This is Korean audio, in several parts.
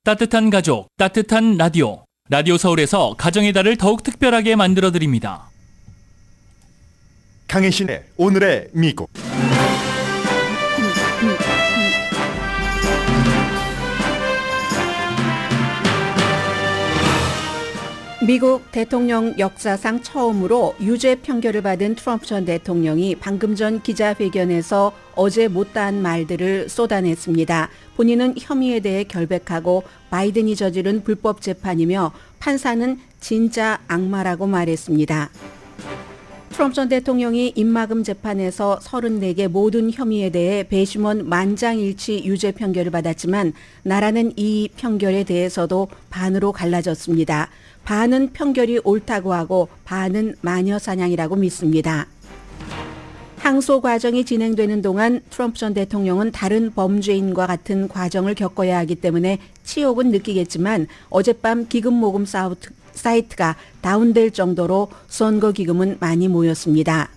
따뜻한 가족, 따뜻한 라디오. 라디오 서울에서 가정의 달을 더욱 특별하게 만들어드립니다. 강혜신의 오늘의 미국. 미국 대통령 역사상 처음으로 유죄 판결을 받은 트럼프 전 대통령이 방금 전 기자회견에서 어제 못다한 말들을 쏟아냈습니다. 본인은 혐의에 대해 결백하고 바이든이 저지른 불법 재판이며 판사는 진짜 악마라고 말했습니다. 트럼프 전 대통령이 입막음 재판에서 34개 모든 혐의에 대해 배심원 만장일치 유죄 판결을 받았지만 나라는 이 판결에 대해서도 반으로 갈라졌습니다. 반은 판결이 옳다고 하고 반은 마녀사냥이라고 믿습니다. 항소 과정이 진행되는 동안 트럼프 전 대통령은 다른 범죄인과 같은 과정을 겪어야 하기 때문에 치욕은 느끼겠지만 어젯밤 기금 모금 사이트가 다운될 정도로 선거 기금은 많이 모였습니다.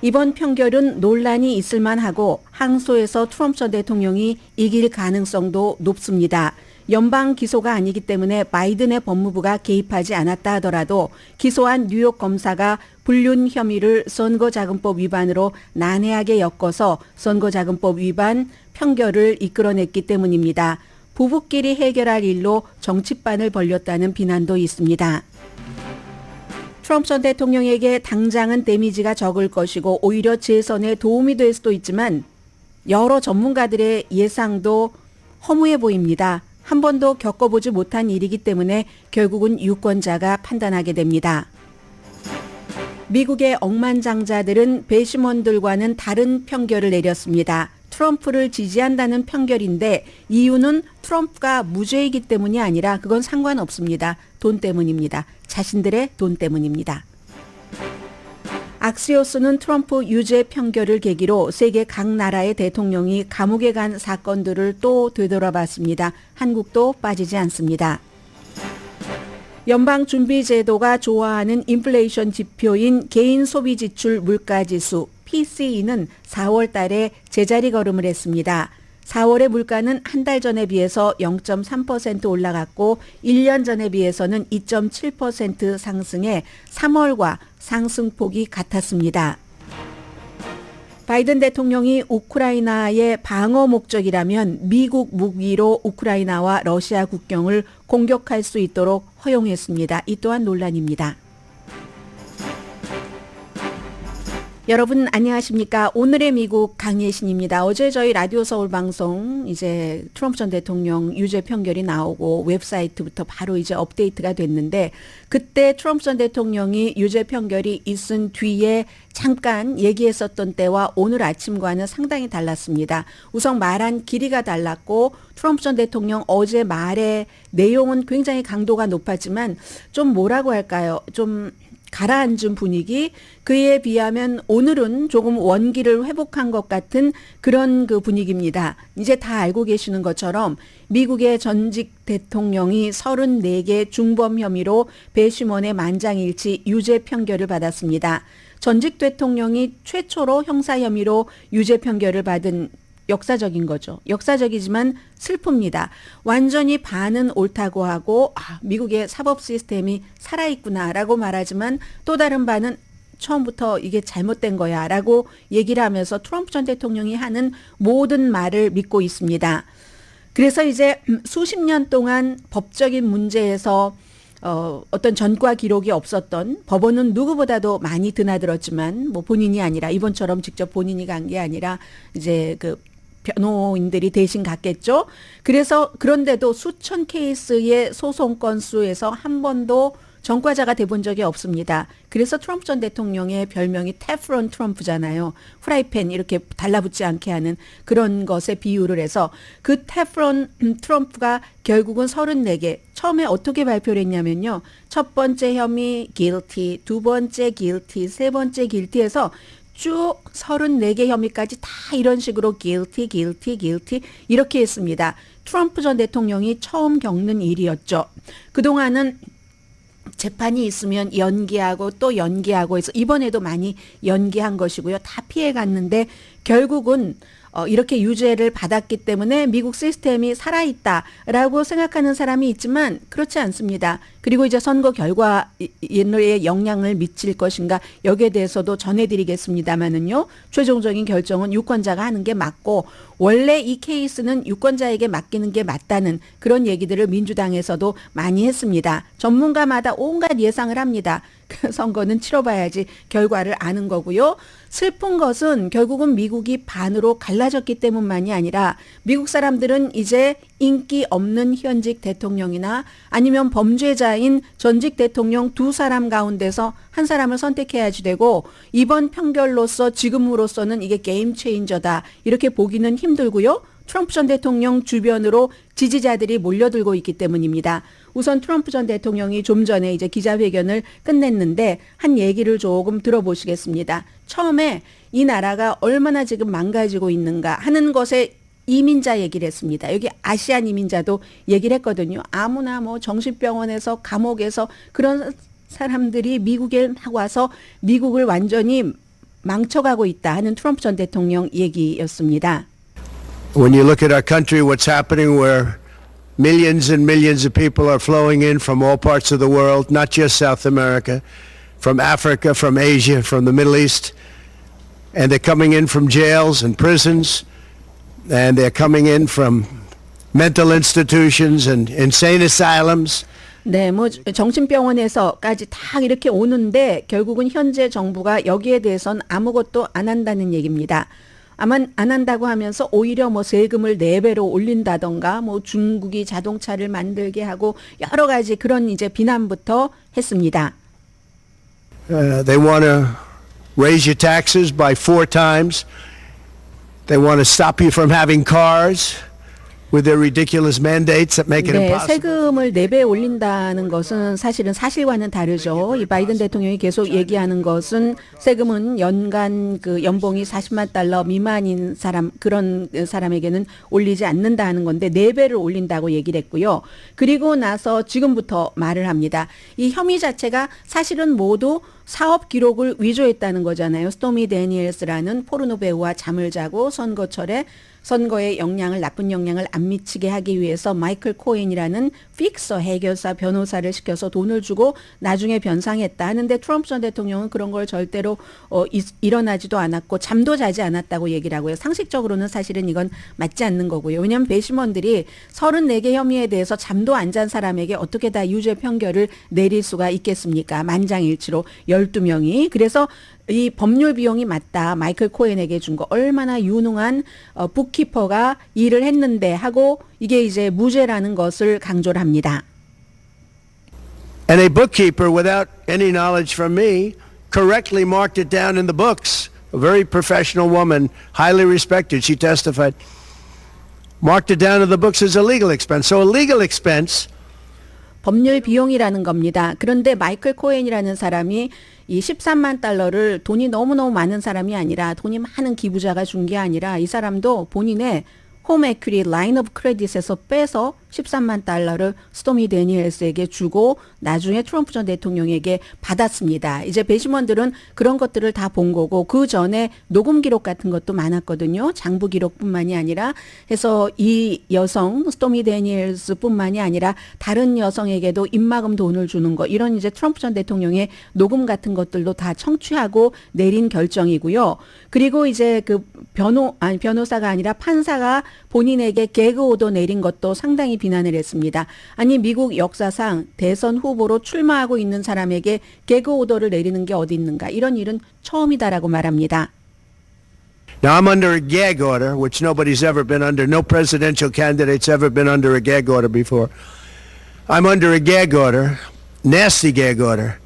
이번 판결은 논란이 있을 만하고 항소에서 트럼프 전 대통령이 이길 가능성도 높습니다. 연방 기소가 아니기 때문에 바이든의 법무부가 개입하지 않았다 하더라도 기소한 뉴욕 검사가 불륜 혐의를 선거자금법 위반으로 난해하게 엮어서 선거자금법 위반 판결을 이끌어냈기 때문입니다. 부부끼리 해결할 일로 정치판을 벌렸다는 비난도 있습니다. 트럼프 전 대통령에게 당장은 데미지가 적을 것이고 오히려 재선에 도움이 될 수도 있지만 여러 전문가들의 예상도 허무해 보입니다. 한 번도 겪어보지 못한 일이기 때문에 결국은 유권자가 판단하게 됩니다. 미국의 억만장자들은 배심원들과는 다른 판결을 내렸습니다. 트럼프를 지지한다는 판결인데 이유는 트럼프가 무죄이기 때문이 아니라 그건 상관없습니다. 돈 때문입니다. 자신들의 돈 때문입니다. 악시오스는 트럼프 유죄 판결을 계기로 세계 각 나라의 대통령이 감옥에 간 사건들을 또 되돌아봤습니다. 한국도 빠지지 않습니다. 연방준비제도가 좋아하는 인플레이션 지표인 개인소비지출 물가지수 PCE는 4월 달에 제자리 걸음을 했습니다. 4월의 물가는 한 달 전에 비해서 0.3% 올라갔고 1년 전에 비해서는 2.7% 상승해 3월과 상승폭이 같았습니다. 바이든 대통령이 우크라이나의 방어 목적이라면 미국 무기로 우크라이나와 러시아 국경을 공격할 수 있도록 허용했습니다. 이 또한 논란입니다. 여러분 안녕하십니까? 오늘의 미국 강예신입니다. 어제 저희 라디오 서울 방송 이제 트럼프 전 대통령 유죄 판결이 나오고 웹사이트부터 바로 이제 업데이트가 됐는데 그때 트럼프 전 대통령이 유죄 판결이 있은 뒤에 잠깐 얘기했었던 때와 오늘 아침과는 상당히 달랐습니다. 우선 말한 길이가 달랐고 트럼프 전 대통령 어제 말의 내용은 굉장히 강도가 높았지만 좀 뭐라고 할까요? 좀 가라앉은 분위기, 그에 비하면 오늘은 조금 원기를 회복한 것 같은 그런 그 분위기입니다. 이제 다 알고 계시는 것처럼 미국의 전직 대통령이 34개 중범 혐의로 배심원의 만장일치 유죄 판결을 받았습니다. 전직 대통령이 최초로 형사 혐의로 유죄 판결을 받은 역사적인 거죠. 역사적이지만 슬픕니다. 완전히 반은 옳다고 하고 미국의 사법 시스템이 살아있구나라고 말하지만 또 다른 반은 처음부터 이게 잘못된 거야 라고 얘기를 하면서 트럼프 전 대통령이 하는 모든 말을 믿고 있습니다. 그래서 이제 수십 년 동안 법적인 문제에서 어떤 전과 기록이 없었던 법원은 누구보다도 많이 드나들었지만 뭐 본인이 아니라 이번처럼 직접 본인이 간 게 아니라 이제 그 변호인들이 대신 갔겠죠. 그래서 그런데도 수천 케이스의 소송 건수에서 한 번도 전과자가 돼본 적이 없습니다. 그래서 트럼프 전 대통령의 별명이 테프론 트럼프잖아요. 프라이팬 이렇게 달라붙지 않게 하는 그런 것에 비유를 해서 그 테프론 트럼프가 결국은 34개 처음에 어떻게 발표를 했냐면요. 첫 번째 혐의 guilty, 두 번째 guilty, 세 번째 guilty해서 쭉 34개 혐의까지 다 이런 식으로 guilty, guilty, guilty 이렇게 했습니다. 트럼프 전 대통령이 처음 겪는 일이었죠. 그동안은 재판이 있으면 연기하고 또 연기하고 해서 이번에도 많이 연기한 것이고요. 다 피해 갔는데 결국은 이렇게 유죄를 받았기 때문에 미국 시스템이 살아있다라고 생각하는 사람이 있지만 그렇지 않습니다. 그리고 이제 선거 결과에 영향을 미칠 것인가 여기에 대해서도 전해드리겠습니다만은요. 최종적인 결정은 유권자가 하는 게 맞고 원래 이 케이스는 유권자에게 맡기는 게 맞다는 그런 얘기들을 민주당에서도 많이 했습니다. 전문가마다 온갖 예상을 합니다. 선거는 치러봐야지 결과를 아는 거고요. 슬픈 것은 결국은 미국이 반으로 갈라졌기 때문만이 아니라 미국 사람들은 이제 인기 없는 현직 대통령이나 아니면 범죄자인 전직 대통령 두 사람 가운데서 한 사람을 선택해야지 되고 이번 판결로서 지금으로서는 이게 게임 체인저다 이렇게 보기는 힘들고요. 트럼프 전 대통령 주변으로 지지자들이 몰려들고 있기 때문입니다. 우선 트럼프 전 대통령이 좀 전에 이제 기자회견을 끝냈는데 한 얘기를 조금 들어보시겠습니다. 처음에 이 나라가 얼마나 지금 망가지고 있는가 하는 것에 이민자 얘기를 했습니다. 여기 아시안 이민자도 얘기를 했거든요. 아무나 뭐 정신병원에서 감옥에서 그런 사람들이 미국에 막 와서 미국을 완전히 망쳐가고 있다 하는 트럼프 전 대통령 얘기였습니다. When you look at our country, what's happening where millions and millions of people are flowing in from all parts of the world, not just South America, from Africa, from Asia, from the Middle East, and they're coming in from jails and prisons, and they're coming in from mental institutions and insane asylums. 네, 뭐 정신병원에서까지 다 이렇게 오는데 결국은 현재 정부가 여기에 대해서는 아무것도 안 한다는 얘기입니다. 아마 안 한다고 하면서 오히려 뭐 세금을 4배로 올린다던가 뭐 중국이 자동차를 만들게 하고 여러 가지 그런 이제 비난부터 했습니다. They want to raise your taxes by 4 times. They want to stop you from having cars with their ridiculous mandates that make it 네, impossible. 세금을 4배 올린다는 것은 사실은 사실과는 다르죠. 이 바이든 대통령이 계속 얘기하는 것은 세금은 연간 그 연봉이 40만 달러 미만인 사람 그런 사람에게는 올리지 않는다 하는 건데 4배를 올린다고 얘기를 했고요. 그리고 나서 지금부터 말을 합니다. 이 혐의 자체가 사실은 모두 사업 기록을 위조했다는 거잖아요. 스토미 데니엘스라는 포르노 배우와 잠을 자고 선거에 나쁜 영향을 안 미치게 하기 위해서 마이클 코엔이라는 픽서 해결사 변호사를 시켜서 돈을 주고 나중에 변상했다 하는데 트럼프 전 대통령은 그런 걸 절대로 일어나지도 않았고 잠도 자지 않았다고 얘기를 하고요. 상식적으로는 사실은 이건 맞지 않는 거고요. 왜냐하면 배심원들이 34개 혐의에 대해서 잠도 안 잔 사람에게 어떻게 다 유죄 판결을 내릴 수가 있겠습니까? 만장일치로 12명이. 그래서 이 법률 비용이 맞다. 마이클 코엔에게 준 거 얼마나 유능한 북키퍼가 일을 했는데 하고 이게 이제 무죄라는 것을 강조를 합니다. And a bookkeeper without any knowledge from me correctly marked it down in the books. A very professional woman, highly respected, she testified, marked it down in the books as a legal expense. So a legal expense 법률 비용이라는 겁니다. 그런데 마이클 코엔이라는 사람이 이 13만 달러를 돈이 너무너무 많은 사람이 아니라 돈이 많은 기부자가 준 게 아니라 이 사람도 본인의 홈 에퀴리 라인 오브 크레딧에서 빼서 13만 달러를 스토미 데니엘스에게 주고 나중에 트럼프 전 대통령에게 받았습니다. 이제 배심원들은 그런 것들을 다 본 거고 그 전에 녹음 기록 같은 것도 많았거든요. 장부 기록뿐만이 아니라 해서 이 여성 스토미 데니엘스뿐만이 아니라 다른 여성에게도 입막음 돈을 주는 거 이런 이제 트럼프 전 대통령의 녹음 같은 것들도 다 청취하고 내린 결정이고요. 그리고 이제 그 변호사가 아니라 판사가 본인에게 개그 오더 내린 것도 상당히 비난을 했습니다. 아니 미국 역사상 대선 후보로 출마하고 있는 사람에게 개그 오더를 내리는 게 어디 있는가 이런 일은 처음이다라고 말합니다. Now, I'm under a gag order, which nobody's ever been under. No presidential candidate's ever been under a gag order before. I'm under a gag order, nasty gag order,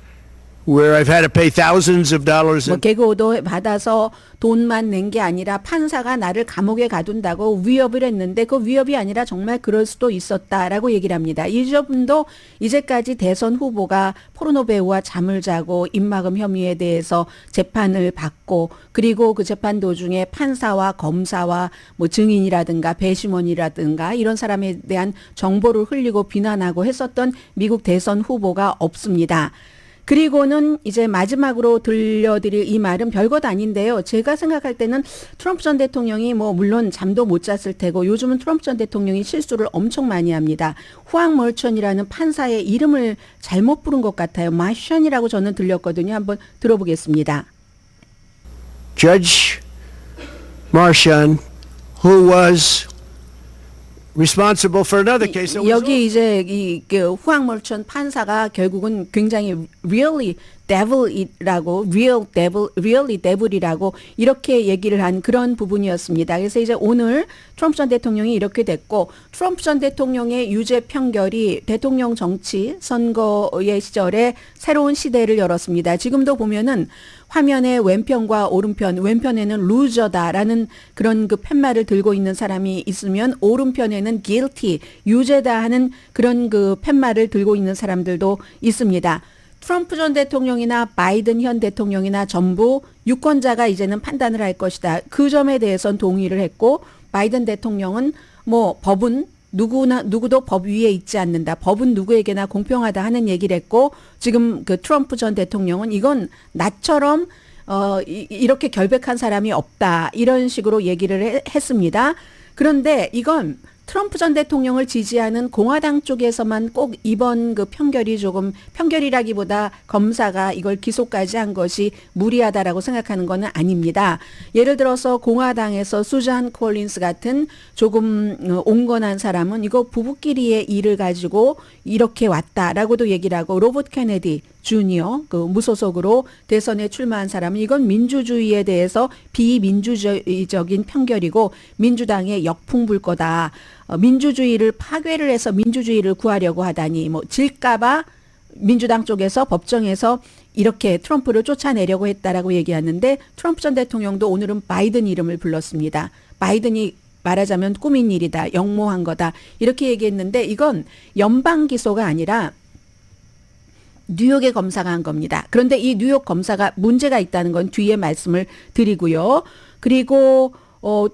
where I've had to pay thousands of dollars. 뭐 개그 오더 받아서 돈만 낸 게 아니라 판사가 나를 감옥에 가둔다고 위협을 했는데 그 위협이 아니라 정말 그럴 수도 있었다라고 얘기를 합니다. 이분도 이제까지 대선 후보가 포르노 배우와 잠을 자고 입막음 혐의에 대해서 재판을 받고 그리고 그 재판 도중에 판사와 검사와 뭐 증인이라든가 배심원이라든가 이런 사람에 대한 정보를 흘리고 비난하고 했었던 미국 대선 후보가 없습니다. 그리고는 이제 마지막으로 들려드릴 이 말은 별것 아닌데요. 제가 생각할 때는 트럼프 전 대통령이 뭐 물론 잠도 못 잤을 테고 요즘은 트럼프 전 대통령이 실수를 엄청 많이 합니다. 후앙 멀천이라는 판사의 이름을 잘못 부른 것 같아요. 마션이라고 저는 들렸거든요. 한번 들어보겠습니다. Judge Marchand, who was responsible for another case. that was 여기 이제 그 후앙 멀천 판사가 결국은 굉장히 really devil이라고 really devil이라고 이렇게 얘기를 한 그런 부분이었습니다. 그래서 이제 오늘 트럼프 전 대통령이 이렇게 됐고 트럼프 전 대통령의 유죄 판결이 대통령 정치 선거의 시절에 새로운 시대를 열었습니다. 지금도 보면은 화면에 왼편과 오른편, 왼편에는 루저다라는 그런 그 팻말을 들고 있는 사람이 있으면 오른편에는 guilty, 유죄다 하는 그런 그 팻말을 들고 있는 사람들도 있습니다. 트럼프 전 대통령이나 바이든 현 대통령이나 전부 유권자가 이제는 판단을 할 것이다. 그 점에 대해서는 동의를 했고 바이든 대통령은 뭐 법은 누구도 법 위에 있지 않는다. 법은 누구에게나 공평하다 하는 얘기를 했고 지금 그 트럼프 전 대통령은 이건 나처럼 이렇게 결백한 사람이 없다. 이런 식으로 얘기를 했습니다. 그런데 이건 트럼프 전 대통령을 지지하는 공화당 쪽에서만 꼭 이번 그 판결이 조금 판결이라기보다 검사가 이걸 기소까지 한 것이 무리하다라고 생각하는 것은 아닙니다. 예를 들어서 공화당에서 수잔 콜린스 같은 조금 온건한 사람은 이거 부부끼리의 일을 가지고 이렇게 왔다라고도 얘기를 하고 로버트 케네디 주니어 그 무소속으로 대선에 출마한 사람은 이건 민주주의에 대해서 비민주적인 판결이고 민주당의 역풍 불 거다. 민주주의를 파괴를 해서 민주주의를 구하려고 하다니 뭐 질까봐 민주당 쪽에서 법정에서 이렇게 트럼프를 쫓아내려고 했다라고 얘기하는데 트럼프 전 대통령도 오늘은 바이든 이름을 불렀습니다. 바이든이 말하자면 꾸민 일이다. 역모한 거다. 이렇게 얘기했는데 이건 연방 기소가 아니라 뉴욕의 검사가 한 겁니다. 그런데 이 뉴욕 검사가 문제가 있다는 건 뒤에 말씀을 드리고요. 그리고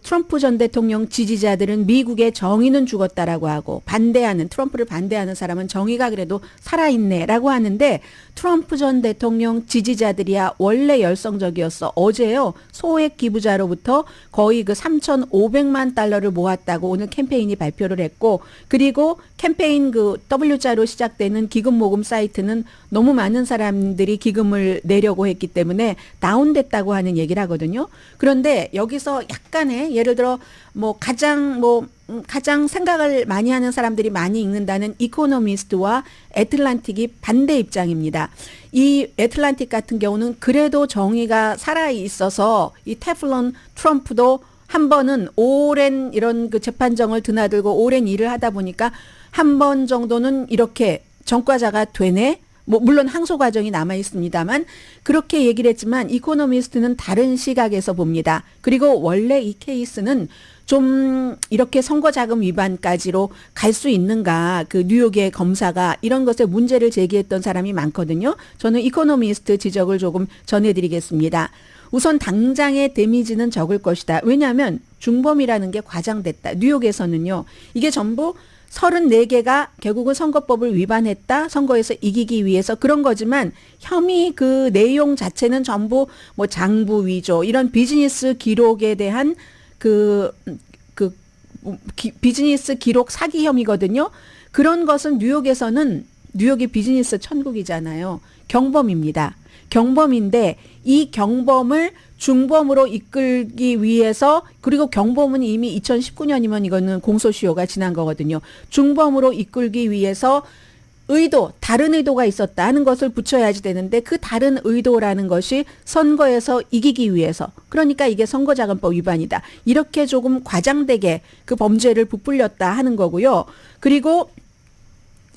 트럼프 전 대통령 지지자들은 미국의 정의는 죽었다라고 하고 트럼프를 반대하는 사람은 정의가 그래도 살아있네라고 하는데 트럼프 전 대통령 지지자들이야 원래 열성적이었어. 어제요. 소액 기부자로부터 거의 그 3,500만 달러를 모았다고 오늘 캠페인이 발표를 했고 그리고 캠페인 그 W자로 시작되는 기금 모금 사이트는 너무 많은 사람들이 기금을 내려고 했기 때문에 다운됐다고 하는 얘기를 하거든요. 그런데 여기서 약간의 예를 들어 뭐 가장 생각을 많이 하는 사람들이 많이 읽는다는 이코노미스트와 애틀란틱이 반대 입장입니다. 이 애틀란틱 같은 경우는 그래도 정의가 살아 있어서 이 테플론 트럼프도 한 번은 오랜 이런 그 재판정을 드나들고 오랜 일을 하다 보니까 한 번 정도는 이렇게 전과자가 되네. 뭐 물론 항소 과정이 남아 있습니다만 그렇게 얘기를 했지만 이코노미스트는 다른 시각에서 봅니다. 그리고 원래 이 케이스는 좀 이렇게 선거자금 위반까지로 갈 수 있는가 그 뉴욕의 검사가 이런 것에 문제를 제기했던 사람이 많거든요. 저는 이코노미스트 지적을 조금 전해드리겠습니다. 우선 당장의 데미지는 적을 것이다. 왜냐하면 중범이라는 게 과장됐다. 뉴욕에서는요. 이게 전부 34개가 결국은 선거법을 위반했다. 선거에서 이기기 위해서 그런 거지만 혐의 그 내용 자체는 전부 뭐 장부 위조 이런 비즈니스 기록에 대한 비즈니스 기록 사기 혐의거든요. 그런 것은 뉴욕이 비즈니스 천국이잖아요. 경범입니다. 경범인데 이 경범을 중범으로 이끌기 위해서 그리고 경범은 이미 2019년이면 이거는 공소시효가 지난 거거든요. 중범으로 이끌기 위해서 다른 의도가 있었다 하는 것을 붙여야지 되는데 그 다른 의도라는 것이 선거에서 이기기 위해서 그러니까 이게 선거자금법 위반이다. 이렇게 조금 과장되게 그 범죄를 부풀렸다 하는 거고요. 그리고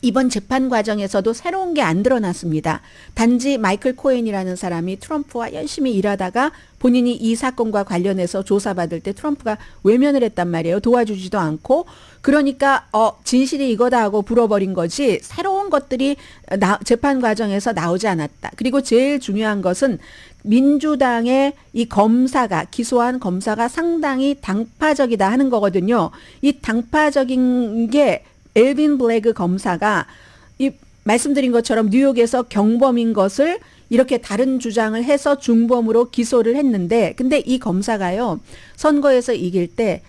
이번 재판 과정에서도 새로운 게 안 드러났습니다. 단지 마이클 코엔이라는 사람이 트럼프와 열심히 일하다가 본인이 이 사건과 관련해서 조사받을 때 트럼프가 외면을 했단 말이에요. 도와주지도 않고. 그러니까 진실이 이거다 하고 불어버린 거지 새로운 것들이 재판 과정에서 나오지 않았다. 그리고 제일 중요한 것은 민주당의 이 기소한 검사가 상당히 당파적이다 하는 거거든요. 이 당파적인 게 엘빈 블레그 검사가 말씀드린 것처럼 뉴욕에서 경범인 것을 이렇게 다른 주장을 해서 중범으로 기소를 했는데, 근데 이 검사가요, 선거에서 이길 때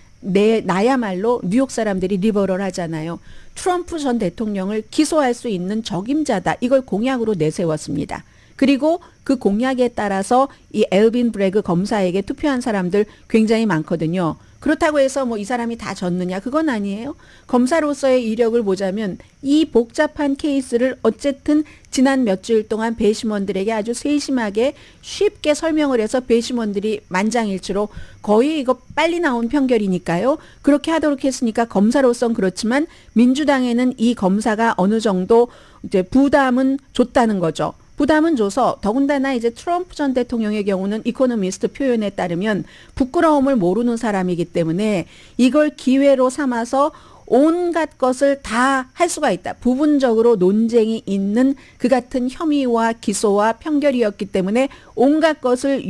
나야말로 뉴욕 사람들이 리버럴 하잖아요. 트럼프 전 대통령을 기소할 수 있는 적임자다. 이걸 공약으로 내세웠습니다. 그리고 그 공약에 따라서 이 엘빈 브래그 검사에게 투표한 사람들 굉장히 많거든요. 그렇다고 해서 뭐 이 사람이 다 졌느냐? 그건 아니에요. 검사로서의 이력을 보자면 이 복잡한 케이스를 어쨌든 지난 몇 주일 동안 배심원들에게 아주 세심하게 쉽게 설명을 해서 배심원들이 만장일치로 거의 이거 빨리 나온 판결이니까요. 그렇게 하도록 했으니까 검사로선 그렇지만 민주당에는 이 검사가 어느 정도 이제 부담은 줬다는 거죠. 부담은 줘서 더군다나 이제 트럼프 전 대통령의 경우는 이코노미스트 표현에 따르면 부끄러움을 모르는 사람이기 때문에 이걸 기회로 삼아서 온갖 것을 다 할 수가 있다. 부분적으로 논쟁이 있는 그 같은 혐의와 기소와 판결이었기 때문에 온갖 것을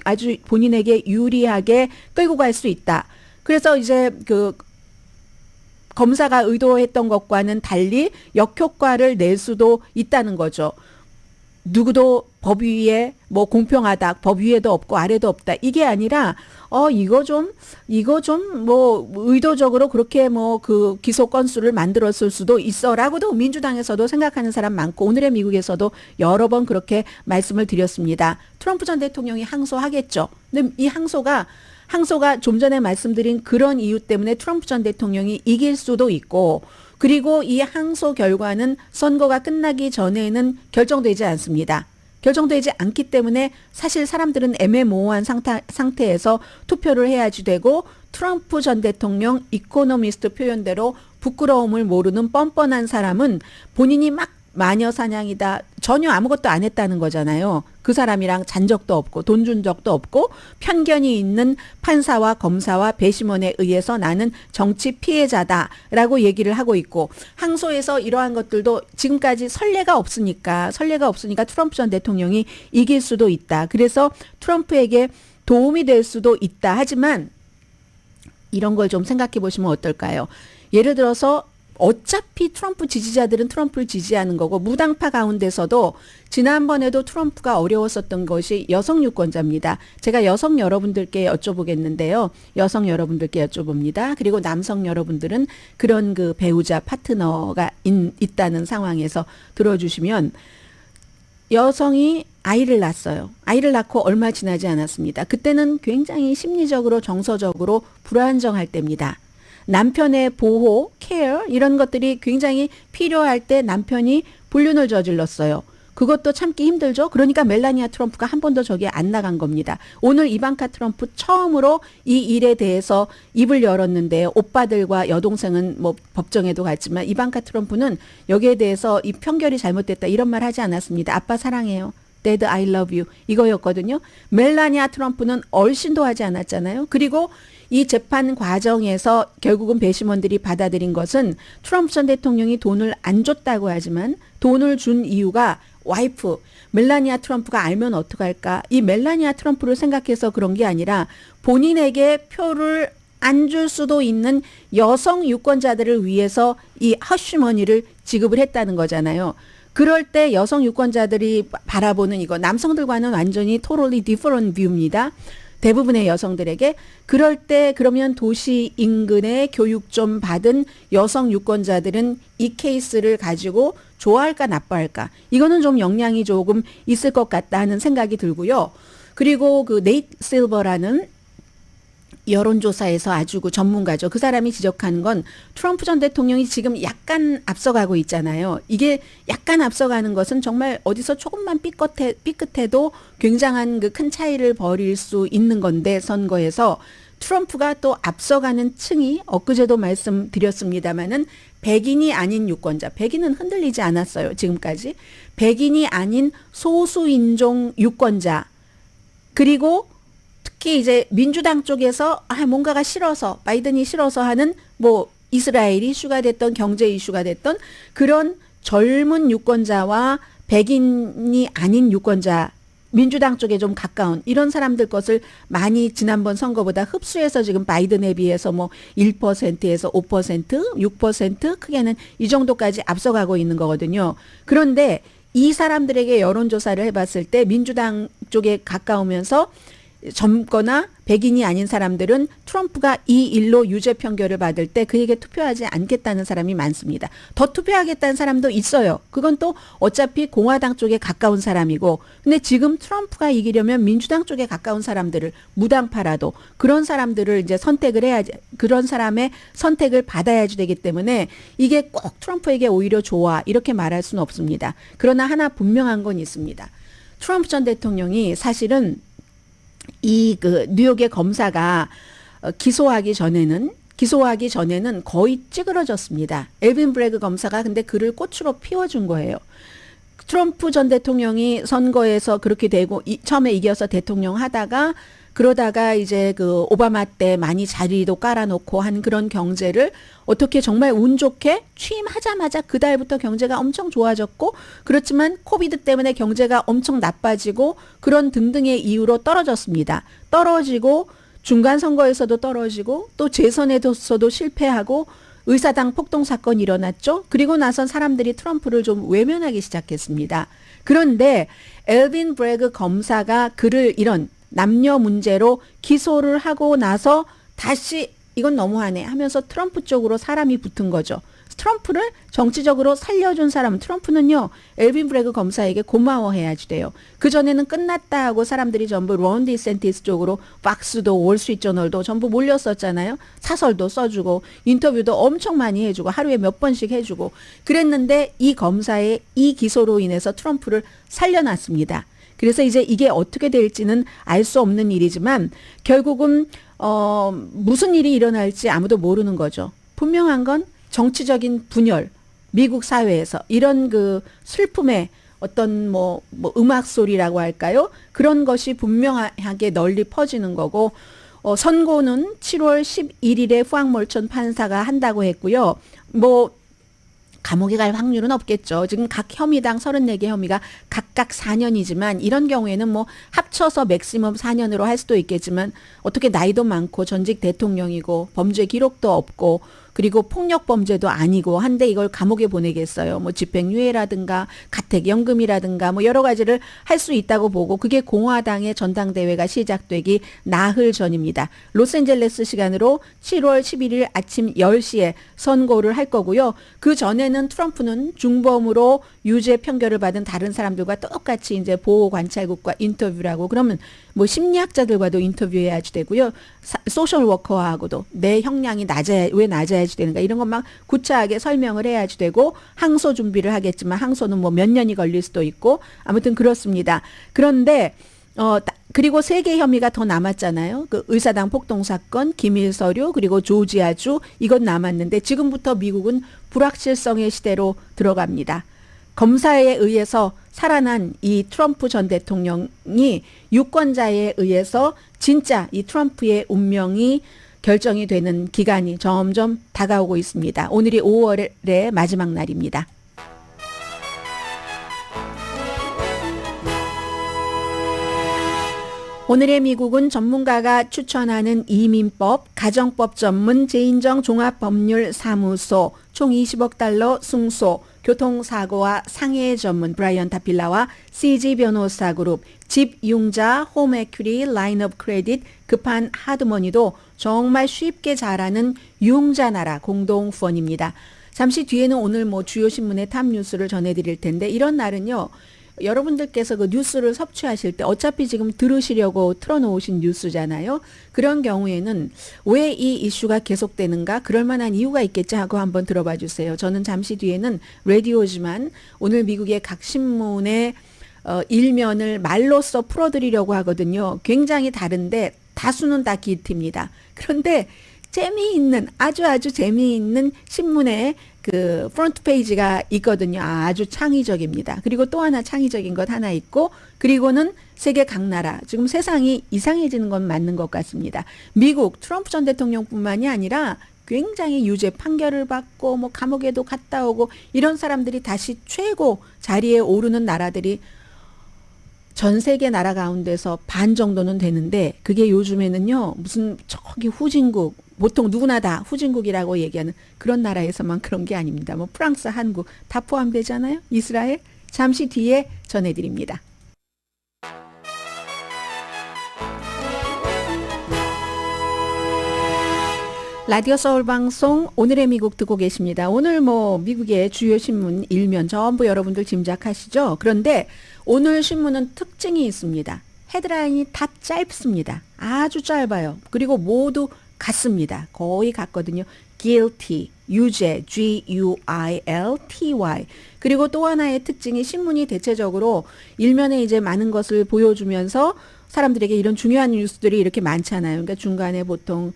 아주 본인에게 유리하게 끌고 갈 수 있다. 그래서 이제 그 검사가 의도했던 것과는 달리 역효과를 낼 수도 있다는 거죠. 누구도 법 위에 뭐 공평하다, 법 위에도 없고 아래도 없다. 이게 아니라 이거 좀 뭐 의도적으로 그렇게 뭐 그 기소 건수를 만들었을 수도 있어라고도 민주당에서도 생각하는 사람 많고 오늘의 미국에서도 여러 번 그렇게 말씀을 드렸습니다. 트럼프 전 대통령이 항소하겠죠. 근데 이 항소가 좀 전에 말씀드린 그런 이유 때문에 트럼프 전 대통령이 이길 수도 있고, 그리고 이 항소 결과는 선거가 끝나기 전에는 결정되지 않습니다. 결정되지 않기 때문에 사실 사람들은 애매모호한 상태에서 투표를 해야지 되고, 트럼프 전 대통령 이코노미스트 표현대로 부끄러움을 모르는 뻔뻔한 사람은 본인이 막 마녀 사냥이다. 전혀 아무것도 안 했다는 거잖아요. 그 사람이랑 잔 적도 없고 돈 준 적도 없고 편견이 있는 판사와 검사와 배심원에 의해서 나는 정치 피해자다라고 얘기를 하고 있고, 항소에서 이러한 것들도 지금까지 선례가 없으니까 트럼프 전 대통령이 이길 수도 있다. 그래서 트럼프에게 도움이 될 수도 있다. 하지만 이런 걸 좀 생각해 보시면 어떨까요? 예를 들어서 어차피 트럼프 지지자들은 트럼프를 지지하는 거고, 무당파 가운데서도 지난번에도 트럼프가 어려웠었던 것이 여성 유권자입니다. 제가 여성 여러분들께 여쭤보겠는데요. 그리고 남성 여러분들은 그런 그 배우자 파트너가 있다는 상황에서 들어주시면, 여성이 아이를 낳았어요. 아이를 낳고 얼마 지나지 않았습니다. 그때는 굉장히 심리적으로 정서적으로 불안정할 때입니다. 남편의 보호, 케어 이런 것들이 굉장히 필요할 때 남편이 불륜을 저질렀어요. 그것도 참기 힘들죠. 그러니까 멜라니아 트럼프가 한 번도 저기에 안 나간 겁니다. 오늘 이방카 트럼프 처음으로 이 일에 대해서 입을 열었는데요. 오빠들과 여동생은 뭐 법정에도 갔지만 이방카 트럼프는 여기에 대해서 이 판결이 잘못됐다 이런 말 하지 않았습니다. 아빠 사랑해요. Dad, I love you. 이거였거든요. 멜라니아 트럼프는 얼씬도 하지 않았잖아요. 그리고 이 재판 과정에서 결국은 배심원들이 받아들인 것은 트럼프 전 대통령이 돈을 안 줬다고 하지만 돈을 준 이유가 와이프, 멜라니아 트럼프가 알면 어떡할까? 이 멜라니아 트럼프를 생각해서 그런 게 아니라 본인에게 표를 안 줄 수도 있는 여성 유권자들을 위해서 이 허쉬머니를 지급을 했다는 거잖아요. 그럴 때 여성 유권자들이 바라보는 이거 남성들과는 완전히 totally different view입니다. 대부분의 여성들에게. 그럴 때 그러면 도시 인근에 교육 좀 받은 여성 유권자들은 이 케이스를 가지고 좋아할까 나빠할까? 이거는 좀 영향이 조금 있을 것 같다 하는 생각이 들고요. 그리고 그 네이트 실버라는 여론조사에서 아주 그 전문가죠. 그 사람이 지적하는 건 트럼프 전 대통령이 지금 약간 앞서가고 있잖아요. 이게 약간 앞서가는 것은 정말 어디서 조금만 삐끗해도 굉장한 그 큰 차이를 벌일 수 있는 건데, 선거에서 트럼프가 또 앞서가는 층이 엊그제도 말씀드렸습니다마는 백인이 아닌 유권자, 백인은 흔들리지 않았어요. 지금까지. 백인이 아닌 소수인종 유권자, 그리고 특히 이제 민주당 쪽에서 뭔가가 싫어서, 바이든이 싫어서 하는 뭐 이스라엘 이슈가 됐던 경제 이슈가 됐던 그런 젊은 유권자와 백인이 아닌 유권자, 민주당 쪽에 좀 가까운 이런 사람들 것을 많이 지난번 선거보다 흡수해서 지금 바이든에 비해서 뭐 1%에서 5%, 6% 크게는 이 정도까지 앞서가고 있는 거거든요. 그런데 이 사람들에게 여론조사를 해봤을 때 민주당 쪽에 가까우면서 젊거나 백인이 아닌 사람들은 트럼프가 이 일로 유죄 판결을 받을 때 그에게 투표하지 않겠다는 사람이 많습니다. 더 투표하겠다는 사람도 있어요. 그건 또 어차피 공화당 쪽에 가까운 사람이고, 근데 지금 트럼프가 이기려면 민주당 쪽에 가까운 사람들을 무당파라도 그런 사람들을 이제 선택을 해야지, 그런 사람의 선택을 받아야지 되기 때문에 이게 꼭 트럼프에게 오히려 좋아 이렇게 말할 수는 없습니다. 그러나 하나 분명한 건 있습니다. 트럼프 전 대통령이 사실은 이 그 뉴욕의 검사가 기소하기 전에는 거의 찌그러졌습니다. 엘빈 브래그 검사가 근데 그를 꽃으로 피워준 거예요. 트럼프 전 대통령이 선거에서 그렇게 되고 처음에 이겨서 대통령 하다가 그러다가 이제 그 오바마 때 많이 자리도 깔아놓고 한 그런 경제를 어떻게 정말 운 좋게 취임하자마자 그 달부터 경제가 엄청 좋아졌고, 그렇지만 코비드 때문에 경제가 엄청 나빠지고 그런 등등의 이유로 떨어졌습니다. 떨어지고 중간 선거에서도 떨어지고 또 재선에서도 실패하고 의사당 폭동 사건이 일어났죠. 그리고 나선 사람들이 트럼프를 좀 외면하기 시작했습니다. 그런데 엘빈 브래그 검사가 그를 이런 남녀 문제로 기소를 하고 나서 다시 이건 너무하네 하면서 트럼프 쪽으로 사람이 붙은 거죠. 트럼프를 정치적으로 살려준 사람은, 트럼프는요 엘빈 브래그 검사에게 고마워해야지 돼요. 그전에는 끝났다 하고 사람들이 전부 론 디센티스 쪽으로 박스도 월스트리트저널도 전부 몰렸었잖아요. 사설도 써주고 인터뷰도 엄청 많이 해주고 하루에 몇 번씩 해주고 그랬는데 이 검사의 이 기소로 인해서 트럼프를 살려놨습니다. 그래서 이제 이게 어떻게 될지는 알 수 없는 일이지만 결국은 무슨 일이 일어날지 아무도 모르는 거죠. 분명한 건 정치적인 분열, 미국 사회에서 이런 그 슬픔의 어떤 뭐 음악 소리라고 할까요? 그런 것이 분명하게 널리 퍼지는 거고, 선고는 7월 11일에 후앙몰천 판사가 한다고 했고요. 뭐 감옥에 갈 확률은 없겠죠. 지금 각 혐의당 34개 혐의가 각각 4년이지만 이런 경우에는 뭐 합쳐서 맥시멈 4년으로 할 수도 있겠지만 어떻게 나이도 많고 전직 대통령이고 범죄 기록도 없고 그리고 폭력 범죄도 아니고 한데 이걸 감옥에 보내겠어요. 뭐 집행유예라든가 가택연금이라든가 뭐 여러 가지를 할 수 있다고 보고, 그게 공화당의 전당대회가 시작되기 나흘 전입니다. 로스앤젤레스 시간으로 7월 11일 아침 10시에 선고를 할 거고요. 그 전에는 트럼프는 중범으로 유죄 판결을 받은 다른 사람들과 똑같이 이제 보호관찰국과 인터뷰를 하고, 그러면 뭐 심리학자들과도 인터뷰해야지 되고요. 소셜 워커하고도 내 형량이 왜 낮아야지 되는가 이런 것 막 구차하게 설명을 해야지 되고, 항소 준비를 하겠지만 항소는 뭐 몇 년이 걸릴 수도 있고 아무튼 그렇습니다. 그런데 그리고 3개 혐의가 더 남았잖아요. 그 의사당 폭동 사건, 기밀 서류, 그리고 조지아주, 이건 남았는데 지금부터 미국은 불확실성의 시대로 들어갑니다. 검사에 의해서 살아난 이 트럼프 전 대통령이 유권자에 의해서 진짜 이 트럼프의 운명이 결정이 되는 기간이 점점 다가오고 있습니다. 오늘이 5월의 마지막 날입니다. 오늘의 미국은 전문가가 추천하는 이민법, 가정법 전문 제인정 종합법률사무소, 총 20억 달러 승소, 교통사고와 상해 전문 브라이언 타필라와 CG 변호사 그룹, 집융자 홈에큐리 라인업 크레딧, 급한 하드머니도 정말 쉽게 잘하는 융자 나라 공동 후원입니다. 잠시 뒤에는 오늘 뭐 주요 신문의 탑 뉴스를 전해드릴 텐데, 이런 날은요 여러분들께서 그 뉴스를 섭취하실 때 어차피 지금 들으시려고 틀어놓으신 뉴스잖아요. 그런 경우에는 왜 이 이슈가 계속되는가, 그럴 만한 이유가 있겠지 하고 한번 들어봐 주세요. 저는 잠시 뒤에는 라디오지만 오늘 미국의 각 신문의 일면을 말로써 풀어드리려고 하거든요. 굉장히 다른데 다수는 다 기트입니다. 그런데 재미있는, 아주 재미있는 신문의 그 프론트 페이지가 있거든요. 아주 창의적입니다. 그리고 또 하나 창의적인 것 하나 있고, 그리고는 세계 각 나라, 지금 세상이 이상해지는 건 맞는 것 같습니다. 미국 트럼프 전 대통령뿐만이 아니라 굉장히 유죄 판결을 받고 뭐 감옥에도 갔다 오고 이런 사람들이 다시 최고 자리에 오르는 나라들이 전 세계 나라 가운데서 반 정도는 되는데 그게 요즘에는요 무슨 저기 후진국 보통 누구나 다 후진국이라고 얘기하는 그런 나라에서만 그런 게 아닙니다. 뭐 프랑스, 한국 다 포함되잖아요. 이스라엘 잠시 뒤에 전해드립니다. 라디오 서울 방송 오늘의 미국 듣고 계십니다. 오늘 뭐 미국의 주요 신문 일면 전부 여러분들 짐작하시죠? 그런데 오늘 신문은 특징이 있습니다. 헤드라인이 다 짧습니다. 아주 짧아요. 그리고 모두 같습니다. 거의 같거든요. guilty, 유죄, G-U-I-L-T-Y. 그리고 또 하나의 특징이 신문이 대체적으로 일면에 이제 많은 것을 보여주면서 사람들에게 이런 중요한 뉴스들이 이렇게 많잖아요. 그러니까 중간에 보통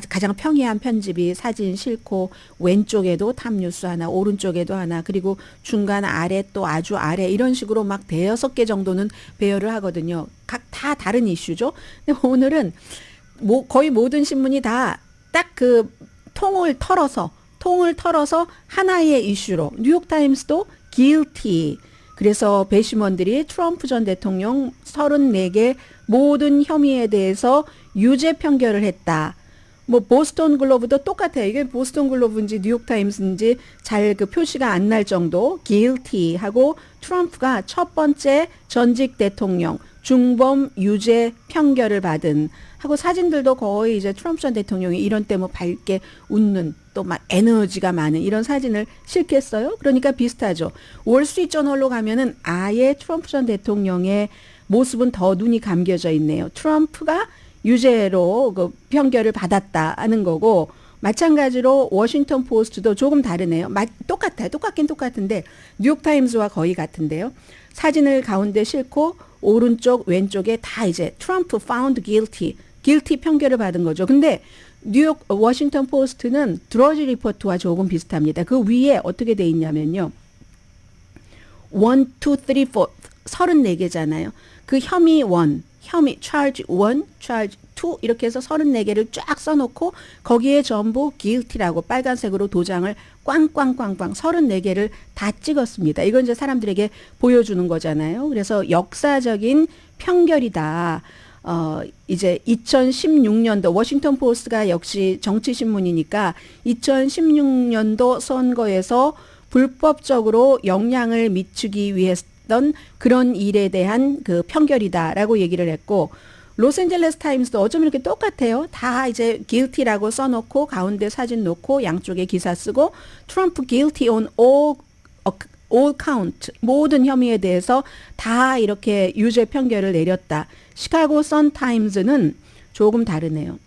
가장 평이한 편집이 사진 싣고 왼쪽에도 탑뉴스 하나, 오른쪽에도 하나, 그리고 중간 아래 또 아주 아래 이런 식으로 막 대여섯 개 정도는 배열을 하거든요. 각 다 다른 이슈죠. 근데 오늘은 거의 모든 신문이 다 딱 그 통을 털어서 하나의 이슈로 뉴욕타임스도 guilty. 그래서 배심원들이 트럼프 전 대통령 34개 모든 혐의에 대해서 유죄 판결을 했다. 뭐 보스턴 글로브도 똑같아요. 이게 보스턴 글로브인지 뉴욕타임스인지 잘 그 표시가 안 날 정도 guilty 하고 트럼프가 첫 번째 전직 대통령 중범 유죄 판결을 받은 하고 사진들도 거의 이제 트럼프 전 대통령이 이런 때 뭐 밝게 웃는 또 막 에너지가 많은 이런 사진을 실겠어요. 그러니까 비슷하죠. 월스트리트저널로 가면은 아예 트럼프 전 대통령의 모습은 더 눈이 감겨져 있네요. 트럼프가 유죄로 그 판결을 받았다는 거고 마찬가지로 워싱턴 포스트도 조금 다르네요. 똑같아요. 똑같긴 똑같은데 뉴욕타임스와 거의 같은데요. 사진을 가운데 싣고 오른쪽 왼쪽에 다 이제 트럼프 found guilty 판결을 받은 거죠. 근데 뉴욕 워싱턴 포스트는 드러지 리포트와 조금 비슷합니다. 그 위에 어떻게 돼 있냐면요. 1, 2, 3, 4 34개잖아요. 그 혐의 1 charge 1, charge 2 이렇게 해서 34개를 쫙 써놓고 거기에 전부 guilty라고 빨간색으로 도장을 꽝꽝꽝꽝 34개를 다 찍었습니다. 이건 이제 사람들에게 보여주는 거잖아요. 그래서 역사적인 판결이다. 이제 2016년도 워싱턴 포스트가 역시 정치신문이니까 2016년도 선거에서 불법적으로 영향을 미치기 위해서 그런 일에 대한 그 판결이다라고 얘기를 했고 로스앤젤레스 타임스도 어쩜 이렇게 똑같아요. 다 이제 guilty라고 써놓고 가운데 사진 놓고 양쪽에 기사 쓰고 트럼프 guilty on all count 모든 혐의에 대해서 다 이렇게 유죄 판결을 내렸다. 시카고 선 타임즈는 조금 다르네요.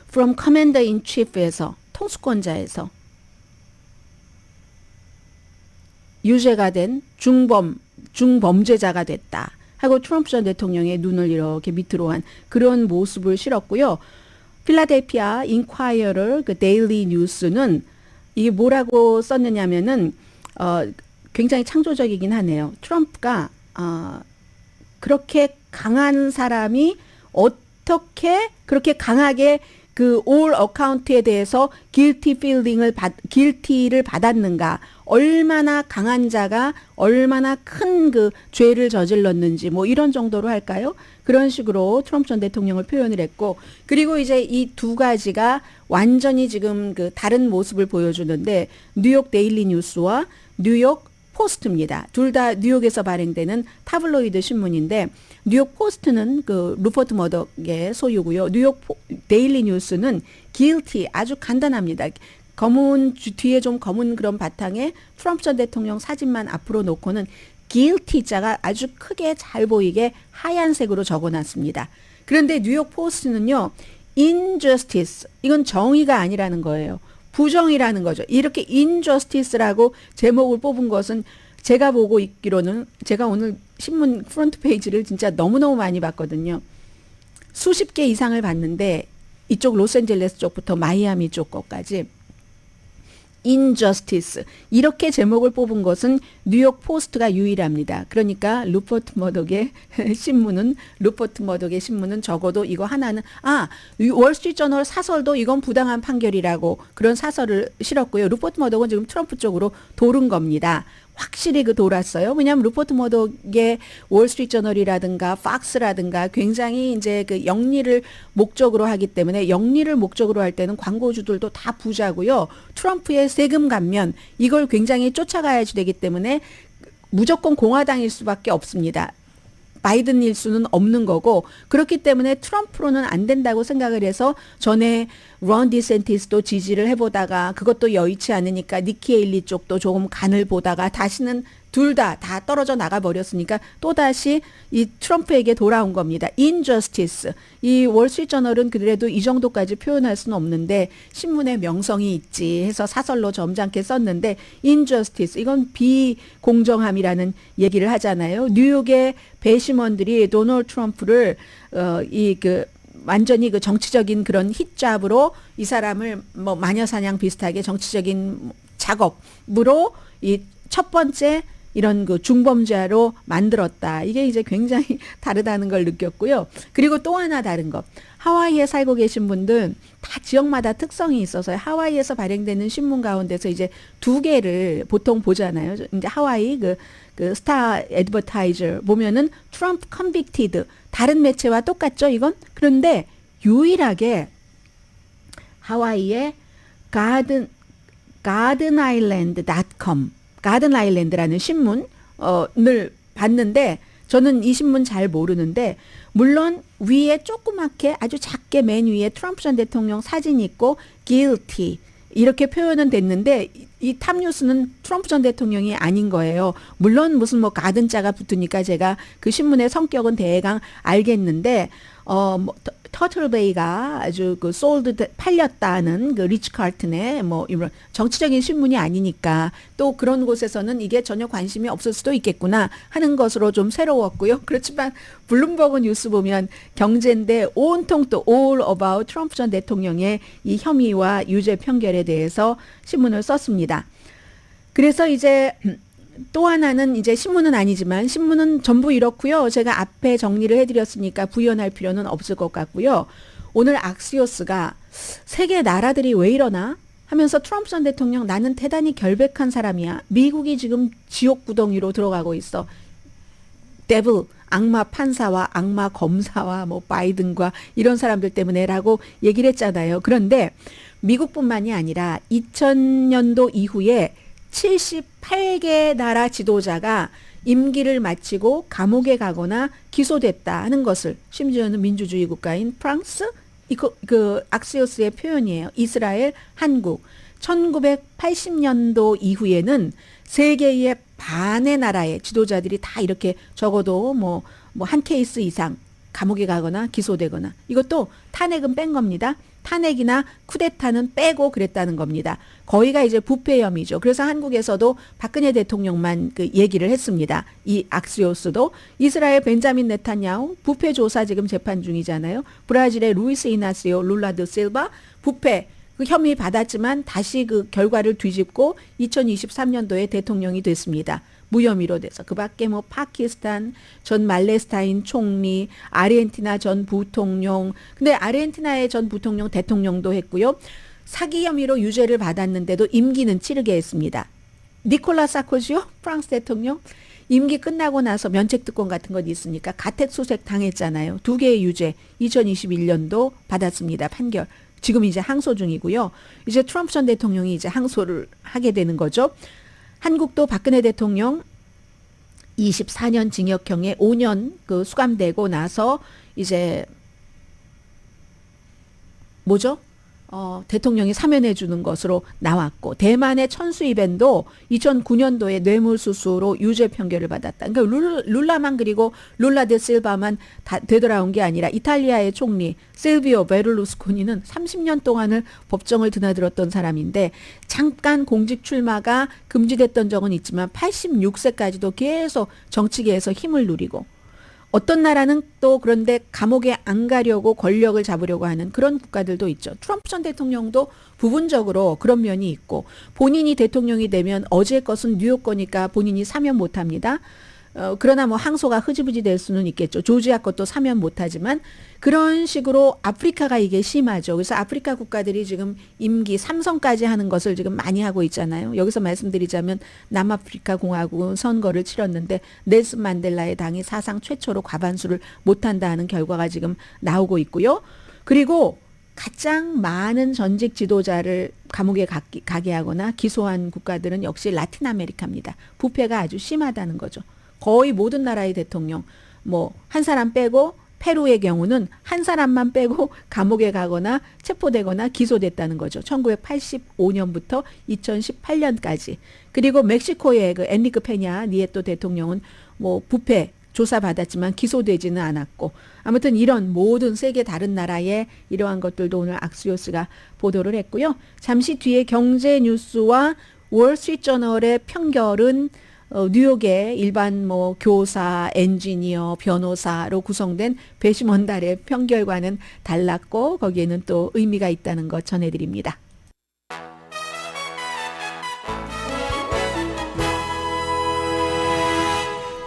From Commander in Chief에서 통수권자에서 유죄가 된 중범죄자가 됐다 하고 트럼프 전 대통령의 눈을 이렇게 밑으로 한 그런 모습을 실었고요. 필라델피아 인콰이어를 그 데일리 뉴스는 이게 뭐라고 썼느냐면은 굉장히 창조적이긴 하네요. 트럼프가 그렇게 강한 사람이 어떻게 그렇게 강하게 그 all account에 대해서 guilty를 받았는가, 얼마나 강한 자가 얼마나 큰 그 죄를 저질렀는지 뭐 이런 정도로 할까요? 그런 식으로 트럼프 전 대통령을 표현을 했고, 그리고 이제 이 두 가지가 완전히 지금 그 다른 모습을 보여주는데 뉴욕 데일리 뉴스와 뉴욕 포스트입니다. 둘 다 뉴욕에서 발행되는 타블로이드 신문인데 뉴욕 포스트는 그 루퍼트 머덕의 소유고요. 뉴욕 데일리 뉴스는 guilty 아주 간단합니다. 검은 뒤에 좀 검은 그런 바탕에 트럼프 전 대통령 사진만 앞으로 놓고는 guilty 자가 아주 크게 잘 보이게 하얀색으로 적어놨습니다. 그런데 뉴욕 포스트는요. injustice 이건 정의가 아니라는 거예요. 부정이라는 거죠. 이렇게 injustice라고 제목을 뽑은 것은 제가 보고 있기로는 제가 오늘 신문 프론트 페이지를 진짜 너무너무 많이 봤거든요. 수십 개 이상을 봤는데 이쪽 로스앤젤레스 쪽부터 마이애미 쪽 것까지 injustice 이렇게 제목을 뽑은 것은 뉴욕 포스트가 유일합니다. 그러니까 루퍼트 머덕의 신문은 적어도 이거 하나는 월스트리트저널 사설도 이건 부당한 판결이라고 그런 사설을 실었고요. 루퍼트 머덕은 지금 트럼프 쪽으로 도른 겁니다. 확실히 그 돌았어요. 왜냐하면 루퍼트 머독의 월스트리트저널이라든가 팍스라든가 굉장히 이제 그 영리를 목적으로 하기 때문에 영리를 목적으로 할 때는 광고주들도 다 부자고요. 트럼프의 세금 감면 이걸 굉장히 쫓아가야지 되기 때문에 무조건 공화당일 수밖에 없습니다. 바이든일 수는 없는 거고 그렇기 때문에 트럼프로는 안 된다고 생각을 해서 전에 론 디센티스도 지지를 해보다가 그것도 여의치 않으니까 니키 헤일리 쪽도 조금 간을 보다가 다시는 둘 다 떨어져 나가 버렸으니까 또다시 이 트럼프에게 돌아온 겁니다. injustice. 이 월스트리트저널은 그래도 이 정도까지 표현할 수는 없는데 신문에 명성이 있지 해서 사설로 점잖게 썼는데 injustice. 이건 비공정함이라는 얘기를 하잖아요. 뉴욕의 배심원들이 도널드 트럼프를 완전히 그 정치적인 그런 힛잡으로 이 사람을 뭐 마녀사냥 비슷하게 정치적인 작업으로 이 첫 번째 이런 그 중범죄로 만들었다. 이게 이제 굉장히 다르다는 걸 느꼈고요. 그리고 또 하나 다른 것. 하와이에 살고 계신 분들 다 지역마다 특성이 있어서 하와이에서 발행되는 신문 가운데서 이제 두 개를 보통 보잖아요. 이제 하와이 그 스타 애드버타이저 보면은 트럼프 컨빅티드 다른 매체와 똑같죠, 이건? 그런데 유일하게 하와이의 gardenisland.com 가든 아일랜드라는 신문을 봤는데 저는 이 신문 잘 모르는데 물론 위에 조그맣게 아주 작게 맨 위에 트럼프 전 대통령 사진이 있고 guilty 이렇게 표현은 됐는데 이 탑뉴스는 트럼프 전 대통령이 아닌 거예요. 물론 무슨 뭐 가든자가 붙으니까 제가 그 신문의 성격은 대강 알겠는데 터틀베이가 아주 그 팔렸다는 그 리치 칼튼의 뭐 이런 정치적인 신문이 아니니까 또 그런 곳에서는 이게 전혀 관심이 없을 수도 있겠구나 하는 것으로 좀 새로웠고요. 그렇지만 블룸버그 뉴스 보면 경제인데 온통 또 all about 트럼프 전 대통령의 이 혐의와 유죄 판결에 대해서 신문을 썼습니다. 그래서 이제 또 하나는 이제 신문은 아니지만 신문은 전부 이렇고요. 제가 앞에 정리를 해드렸으니까 부연할 필요는 없을 것 같고요. 오늘 악시오스가 세계 나라들이 왜 이러나 하면서 트럼프 전 대통령 나는 대단히 결백한 사람이야. 미국이 지금 지옥 구덩이로 들어가고 있어. 데블 악마 판사와 악마 검사와 뭐 바이든과 이런 사람들 때문에라고 얘기를 했잖아요. 그런데 미국뿐만이 아니라 2000년도 이후에 78개 나라 지도자가 임기를 마치고 감옥에 가거나 기소됐다 하는 것을 심지어는 민주주의 국가인 프랑스 그 악시오스의 표현이에요. 이스라엘, 한국 1980년도 이후에는 세계의 반의 나라의 지도자들이 다 이렇게 적어도 뭐 한 케이스 이상 감옥에 가거나 기소되거나 이것도 탄핵은 뺀 겁니다. 탄핵이나 쿠데타는 빼고 그랬다는 겁니다. 거의가 이제 부패 혐의죠. 그래서 한국에서도 박근혜 대통령만 그 얘기를 했습니다. 이 악시오스도 이스라엘 벤자민 네탄야후 부패 조사 지금 재판 중이잖아요. 브라질의 루이스 이나시오 룰라 드 실바 부패 그 혐의 받았지만 다시 그 결과를 뒤집고 2023년도에 대통령이 됐습니다. 무혐의로 돼서 그 밖에 뭐 파키스탄 전 말레스타인 총리, 아르헨티나 전 부통령, 근데 아르헨티나의 전 부통령 대통령도 했고요. 사기 혐의로 유죄를 받았는데도 임기는 치르게 했습니다. 니콜라 사코지요? 프랑스 대통령? 임기 끝나고 나서 면책특권 같은 것 있으니까 가택수색 당했잖아요. 2개의 유죄 2021년도 받았습니다. 판결. 지금 이제 항소 중이고요. 이제 트럼프 전 대통령이 이제 항소를 하게 되는 거죠. 한국도 박근혜 대통령 24년 징역형에 5년 그 수감되고 나서 이제 뭐죠? 대통령이 사면해 주는 것으로 나왔고 대만의 천수이벤도 2009년도에 뇌물수수로 유죄 판결을 받았다. 그러니까 룰라만 그리고 룰라 데 실바만 다 되돌아온 게 아니라 이탈리아의 총리 실비오 베를루스코니는 30년 동안을 법정을 드나들었던 사람인데 잠깐 공직 출마가 금지됐던 적은 있지만 86세까지도 계속 정치계에서 힘을 누리고 어떤 나라는 또 그런데 감옥에 안 가려고 권력을 잡으려고 하는 그런 국가들도 있죠. 트럼프 전 대통령도 부분적으로 그런 면이 있고 본인이 대통령이 되면 어제의 것은 뉴욕 거니까 본인이 사면 못합니다. 그러나 뭐 항소가 흐지부지 될 수는 있겠죠. 조지아 것도 사면 못하지만 그런 식으로 아프리카가 이게 심하죠. 그래서 아프리카 국가들이 지금 임기 3선까지 하는 것을 지금 많이 하고 있잖아요. 여기서 말씀드리자면 남아프리카 공화국은 선거를 치렀는데 넬슨 만델라의 당이 사상 최초로 과반수를 못한다 하는 결과가 지금 나오고 있고요. 그리고 가장 많은 전직 지도자를 감옥에 가게 하거나 기소한 국가들은 역시 라틴 아메리카입니다. 부패가 아주 심하다는 거죠. 거의 모든 나라의 대통령, 뭐 한 사람 빼고 페루의 경우는 한 사람만 빼고 감옥에 가거나 체포되거나 기소됐다는 거죠. 1985년부터 2018년까지. 그리고 멕시코의 그 엔리크 페냐 니에토 대통령은 뭐 부패 조사받았지만 기소되지는 않았고, 아무튼 이런 모든 세계 다른 나라의 이러한 것들도 오늘 악시오스가 보도를 했고요. 잠시 뒤에 경제 뉴스와 월스트리트저널의 편결은 뉴욕의 일반 뭐 교사, 엔지니어, 변호사로 구성된 배심원단의 편결과는 달랐고 거기에는 또 의미가 있다는 것 전해드립니다.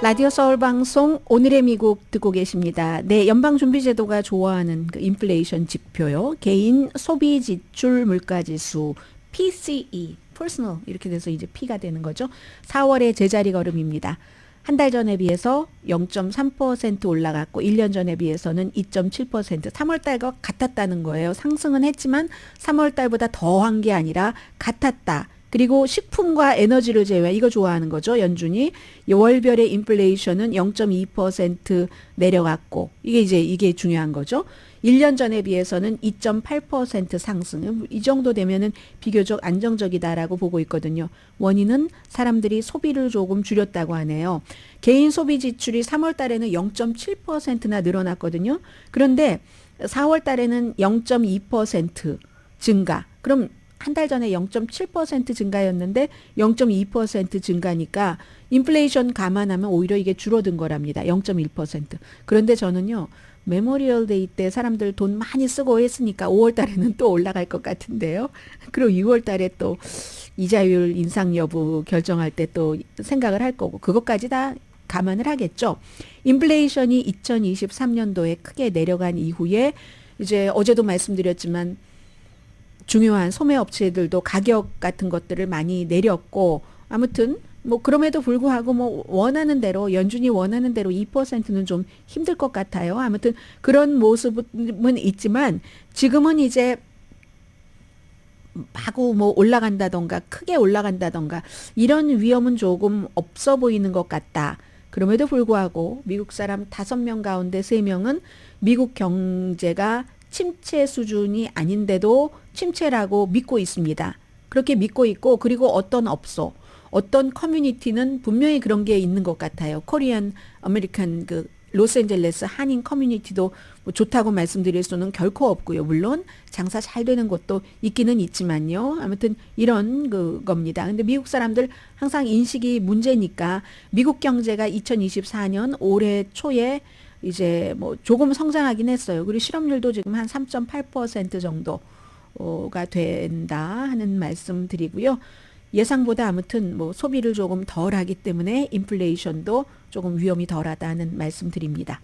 라디오 서울 방송 오늘의 미국 듣고 계십니다. 네, 연방준비제도가 좋아하는 그 인플레이션 지표요. 개인 소비 지출 물가지수 PCE, personal 이렇게 돼서 이제 P가 되는 거죠. 4월의 제자리 걸음입니다. 한 달 전에 비해서 0.3% 올라갔고 1년 전에 비해서는 2.7% 3월 달과 같았다는 거예요. 상승은 했지만 3월 달보다 더한 게 아니라 같았다. 그리고 식품과 에너지를 제외, 이거 좋아하는 거죠. 연준이 월별의 인플레이션은 0.2% 내려갔고, 이게 중요한 거죠. 1년 전에 비해서는 2.8% 상승. 이 정도 되면은 비교적 안정적이다라고 보고 있거든요. 원인은 사람들이 소비를 조금 줄였다고 하네요. 개인 소비 지출이 3월 달에는 0.7%나 늘어났거든요. 그런데 4월 달에는 0.2% 증가. 그럼 한 달 전에 0.7% 증가였는데 0.2% 증가니까 인플레이션 감안하면 오히려 이게 줄어든 거랍니다. 0.1%. 그런데 저는요. 메모리얼 데이 때 사람들 돈 많이 쓰고 했으니까 5월 달에는 또 올라갈 것 같은데요. 그리고 6월 달에 또 이자율 인상 여부 결정할 때 또 생각을 할 거고 그것까지 다 감안을 하겠죠. 인플레이션이 2023년도에 크게 내려간 이후에 이제 어제도 말씀드렸지만 중요한 소매 업체들도 가격 같은 것들을 많이 내렸고 아무튼 뭐 그럼에도 불구하고 뭐 원하는 대로 연준이 원하는 대로 2%는 좀 힘들 것 같아요. 아무튼 그런 모습은 있지만 지금은 이제 마구 뭐 올라간다던가 크게 올라간다던가 이런 위험은 조금 없어 보이는 것 같다. 그럼에도 불구하고 미국 사람 5명 가운데 3명은 미국 경제가 침체 수준이 아닌데도 침체라고 믿고 있습니다. 그렇게 믿고 있고 그리고 어떤 업소, 어떤 커뮤니티는 분명히 그런 게 있는 것 같아요. 코리안 아메리칸 그 로스앤젤레스 한인 커뮤니티도 뭐 좋다고 말씀드릴 수는 결코 없고요. 물론 장사 잘 되는 곳도 있기는 있지만요. 아무튼 이런 그겁니다. 근데 미국 사람들 항상 인식이 문제니까 미국 경제가 2024년 올해 초에 이제 뭐 조금 성장하긴 했어요. 그리고 실업률도 지금 한 3.8% 정도가 된다 하는 말씀 드리고요. 예상보다 아무튼 뭐 소비를 조금 덜 하기 때문에 인플레이션도 조금 위험이 덜하다는 말씀 드립니다.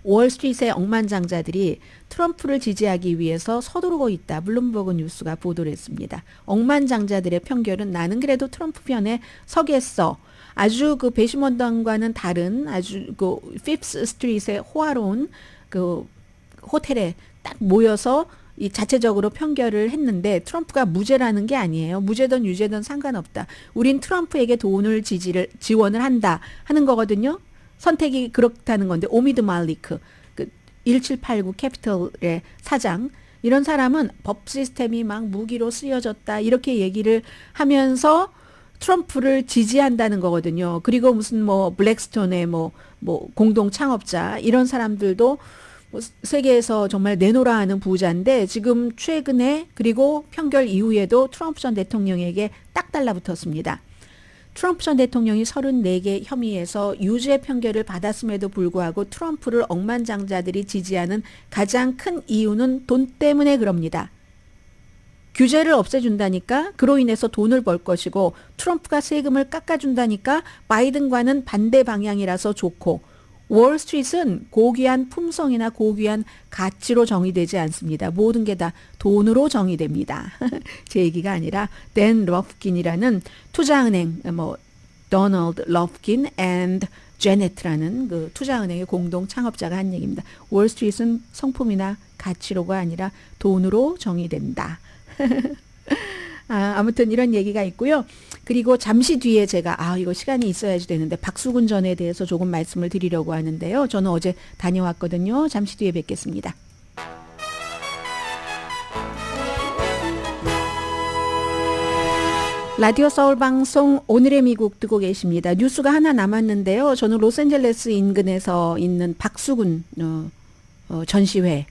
월스트리트의 억만장자들이 트럼프를 지지하기 위해서 서두르고 있다. 블룸버그 뉴스가 보도를 했습니다. 억만장자들의 편결은 나는 그래도 트럼프 편에 서겠어. 아주 그 배심원단과는 다른 아주 그 핍스 스트리트의 호화로운 그 호텔에 딱 모여서 이 자체적으로 편결을 했는데 트럼프가 무죄라는 게 아니에요. 무죄든 유죄든 상관없다. 우린 트럼프에게 돈을 지원을 한다 하는 거거든요. 선택이 그렇다는 건데 오미드 말리크 그 1789 캐피털의 사장 이런 사람은 법 시스템이 막 무기로 쓰여졌다 이렇게 얘기를 하면서 트럼프를 지지한다는 거거든요. 그리고 무슨 뭐 블랙스톤의 뭐 공동 창업자 이런 사람들도 뭐 세계에서 정말 내노라 하는 부자인데 지금 최근에 그리고 편결 이후에도 트럼프 전 대통령에게 딱 달라붙었습니다. 트럼프 전 대통령이 34개 혐의에서 유죄 판결을 받았음에도 불구하고 트럼프를 억만장자들이 지지하는 가장 큰 이유는 돈 때문에 그럽니다. 규제를 없애준다니까 그로 인해서 돈을 벌 것이고 트럼프가 세금을 깎아준다니까 바이든과는 반대 방향이라서 좋고 월스트리트는 고귀한 품성이나 고귀한 가치로 정의되지 않습니다. 모든 게 다 돈으로 정의됩니다. 제 얘기가 아니라 댄 러프킨이라는 투자은행 도널드 러프킨 앤드 제넷라는 그 투자은행의 공동 창업자가 한 얘기입니다. 월스트리트는 성품이나 가치로가 아니라 돈으로 정의된다. 아무튼 이런 얘기가 있고요. 그리고 잠시 뒤에 제가 이거 시간이 있어야지 되는데 박수근 전에 대해서 조금 말씀을 드리려고 하는데요. 저는 어제 다녀왔거든요. 잠시 뒤에 뵙겠습니다. 라디오 서울 방송 오늘의 미국 듣고 계십니다. 뉴스가 하나 남았는데요. 저는 로스앤젤레스 인근에서 있는 박수근 전시회에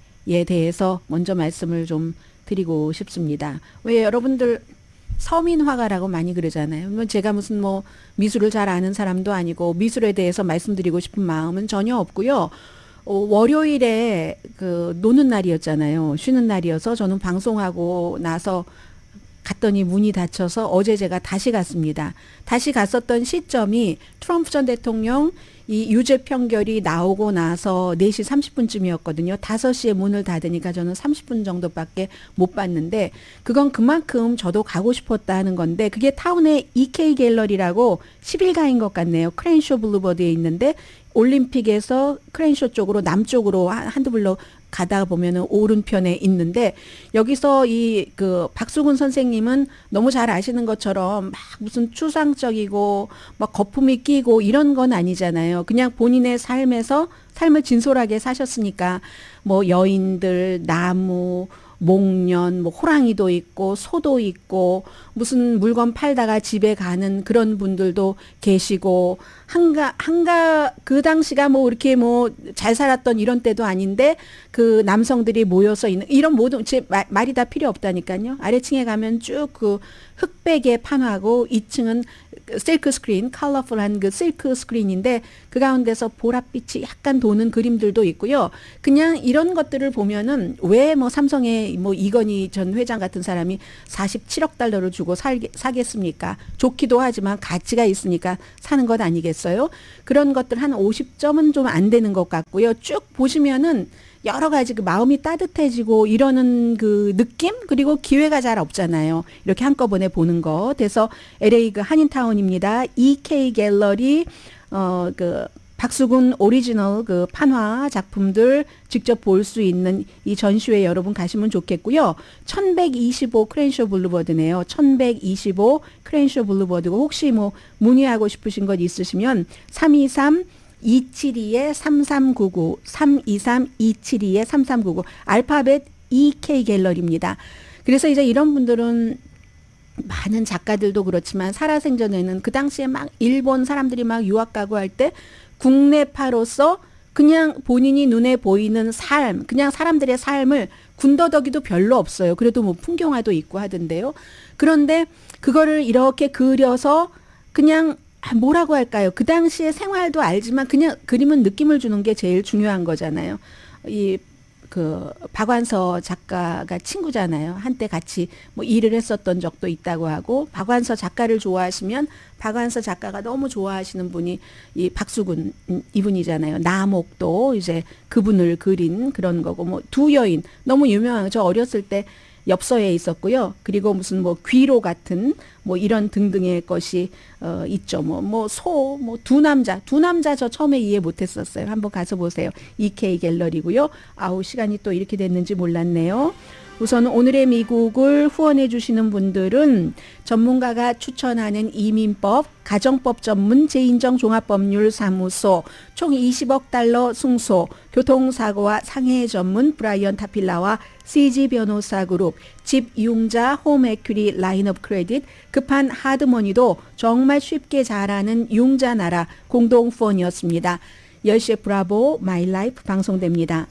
대해서 먼저 말씀을 좀 드리고 싶습니다. 왜 여러분들 서민화가라고 많이 그러잖아요. 제가 무슨 미술을 잘 아는 사람도 아니고 미술에 대해서 말씀드리고 싶은 마음은 전혀 없고요. 월요일에 노는 날이었잖아요. 쉬는 날이어서 저는 방송하고 나서 갔더니 문이 닫혀서 어제 제가 다시 갔습니다. 다시 갔었던 시점이 트럼프 전 대통령 이 유죄 판결이 나오고 나서 4시 30분쯤이었거든요. 5시에 문을 닫으니까 저는 30분 정도밖에 못 봤는데 그건 그만큼 저도 가고 싶었다 하는 건데 그게 타운의 EK 갤러리라고 10일가인 것 같네요. 크랜쇼 블루버드에 있는데 올림픽에서 크랜쇼 쪽으로 남쪽으로 한두 블록 가다 보면은 오른편에 있는데 여기서 박수근 선생님은 너무 잘 아시는 것처럼 막 무슨 추상적이고 막 거품이 끼고 이런 건 아니잖아요. 그냥 본인의 삶을 진솔하게 사셨으니까 여인들, 나무, 목련, 호랑이도 있고 소도 있고 무슨 물건 팔다가 집에 가는 그런 분들도 계시고 한가 그 당시가 이렇게 잘 살았던 이런 때도 아닌데 그 남성들이 모여서 있는 이런 모든 제 말이 다 필요 없다니까요. 아래층에 가면 쭉 그 흑백의 판화고 2층은 실크 스크린, 컬러풀한 그 실크 스크린인데 그 가운데서 보랏빛이 약간 도는 그림들도 있고요. 그냥 이런 것들을 보면은 왜 삼성의 이건희 전 회장 같은 사람이 47억 달러를 주고 사겠습니까? 좋기도 하지만 가치가 있으니까 사는 것 아니겠어요? 그런 것들 한 50점은 좀 안 되는 것 같고요. 쭉 보시면은 여러 가지 그 마음이 따뜻해지고 이러는 그 느낌 그리고 기회가 잘 없잖아요. 이렇게 한꺼번에 보는 거. 그래서 LA 그 한인타운입니다. EK 갤러리 박수근 오리지널 그 판화 작품들 직접 볼 수 있는 이 전시회 여러분 가시면 좋겠고요. 1125 크랜쇼 블루버드네요. 1125 크랜쇼 블루버드고 혹시 문의하고 싶으신 것 있으시면 323-272-3399 323-272-3399 알파벳 EK 갤러리입니다. 그래서 이제 이런 분들은 많은 작가들도 그렇지만 살아생전에는 그 당시에 막 일본 사람들이 막 유학 가고 할 때 국내파로서 그냥 본인이 눈에 보이는 삶, 그냥 사람들의 삶을 군더더기도 별로 없어요. 그래도 풍경화도 있고 하던데요. 그런데 그거를 이렇게 그려서 그냥 뭐라고 할까요? 그 당시의 생활도 알지만 그냥 그림은 느낌을 주는 게 제일 중요한 거잖아요. 박완서 작가가 친구잖아요. 한때 같이 일을 했었던 적도 있다고 하고 박완서 작가를 좋아하시면 박완서 작가가 너무 좋아하시는 분이 이 박수근 이분이잖아요. 나목도 이제 그분을 그린 그런 거고 두 여인 너무 유명한 저 어렸을 때 엽서에 있었고요. 그리고 무슨 귀로 같은 이런 등등의 것이 있죠. 두 남자 저 처음에 이해 못했었어요. 한번 가서 보세요. EK 갤러리고요. 시간이 또 이렇게 됐는지 몰랐네요. 우선 오늘의 미국을 후원해 주시는 분들은 전문가가 추천하는 이민법, 가정법 전문 제인정 종합법률사무소, 총 20억 달러 승소, 교통사고와 상해 전문 브라이언 타필라와 CG 변호사 그룹, 집융자 홈에큐리 라인업 크레딧, 급한 하드머니도 정말 쉽게 잘하는 융자 나라 공동 후원이었습니다. 10시에 브라보 마이 라이프 방송됩니다.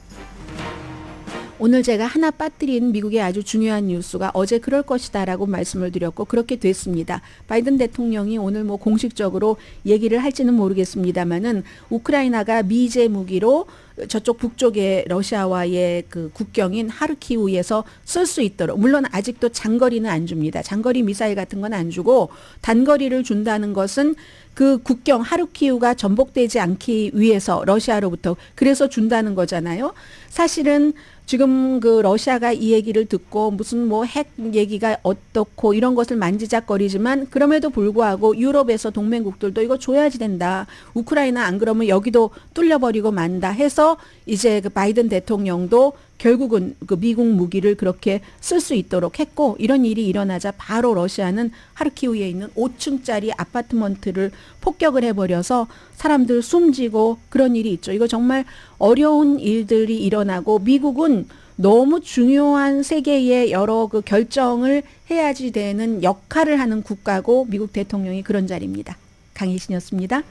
오늘 제가 하나 빠뜨린 미국의 아주 중요한 뉴스가 어제 그럴 것이다라고 말씀을 드렸고 그렇게 됐습니다. 바이든 대통령이 오늘 뭐 공식적으로 얘기를 할지는 모르겠습니다만은 우크라이나가 미제 무기로 저쪽 북쪽의 러시아와의 그 국경인 하르키우에서 쓸 수 있도록, 물론 아직도 장거리는 안 줍니다. 장거리 미사일 같은 건 안 주고 단거리를 준다는 것은 그 국경 하르키우가 전복되지 않기 위해서 러시아로부터 그래서 준다는 거잖아요. 사실은 지금 그 러시아가 이 얘기를 듣고 무슨 뭐 핵 얘기가 어떻고 이런 것을 만지작거리지만 그럼에도 불구하고 유럽에서 동맹국들도 이거 줘야지 된다. 우크라이나 안 그러면 여기도 뚫려버리고 만다 해서 이제 그 바이든 대통령도 결국은 그 미국 무기를 그렇게 쓸 수 있도록 했고 이런 일이 일어나자 바로 러시아는 하르키우에 있는 5층짜리 아파트먼트를 폭격을 해버려서 사람들 숨지고 그런 일이 있죠. 이거 정말 어려운 일들이 일어나고 미국은 너무 중요한 세계의 여러 그 결정을 해야지 되는 역할을 하는 국가고 미국 대통령이 그런 자리입니다. 강희신이었습니다.